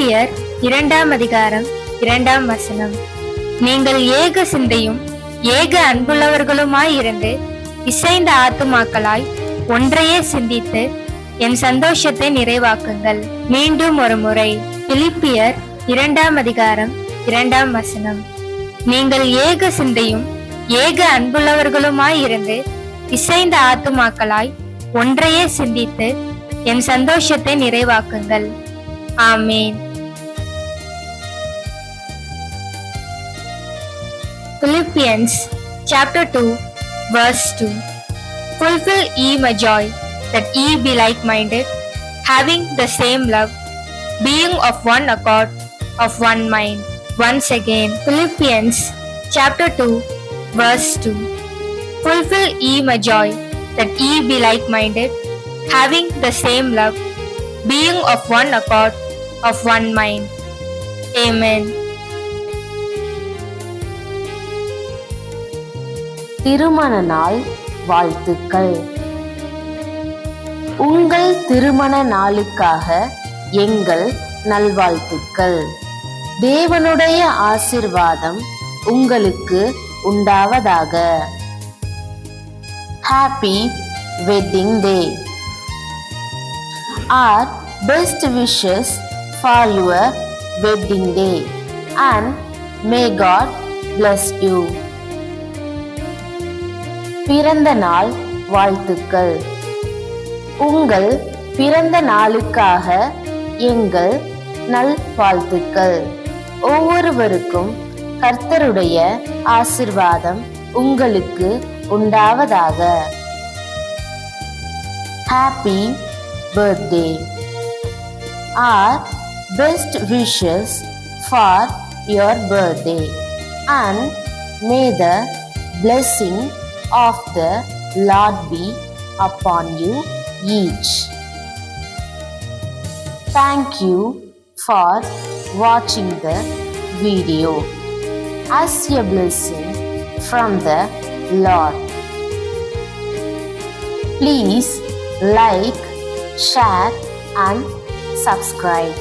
பிலிப்பியர் 2:2 நீங்கள் ஏக சிந்தையும் ஏக அன்புள்ளவர்களுமாயிருந்து இசைந்த ஆத்துமாக்களாய் ஒன்றையே சிந்தித்து என் சந்தோஷத்தை நிறைவாக்குங்கள். மீண்டும் ஒரு முறை பிலிப்பியர் 2:2 நீங்கள் ஏக சிந்தையும் ஏக அன்புள்ளவர்களுமாயிருந்து இசைந்த ஆத்துமாக்களாய் ஒன்றையே சிந்தித்து என் சந்தோஷத்தை நிறைவாக்குங்கள். ஆமேன். Philippians chapter 2 verse 2. Fulfill ye my joy, that ye be like-minded, having the same love, being of one accord, of one mind. Once again, Philippians chapter 2 verse 2. Fulfill ye my joy, that ye be like-minded, having the same love, being of one accord, of one mind. Amen. திருமண நாள் வாழ்த்துக்கள். உங்கள் திருமண நாளுக்காக எங்கள் நல்வாழ்த்துக்கள். தேவனுடைய ஆசீர்வாதம் உங்களுக்கு உண்டாவதாக. Happy wedding day. Our best wishes for your wedding day and may God bless you. பிறந்த நாள் வாழ்த்துக்கள். உங்கள் பிறந்த நாளுக்காக எங்கள் நல்வாழ்த்துக்கள். ஒவ்வொருவருக்கும் கர்த்தருடைய ஆசீர்வாதம் உங்களுக்கு உண்டாவதாக. Happy birthday. Our best wishes for your birthday and may the blessing of the Lord be upon you each. Thank you for watching the video as a blessing from the Lord. Please like, share and subscribe.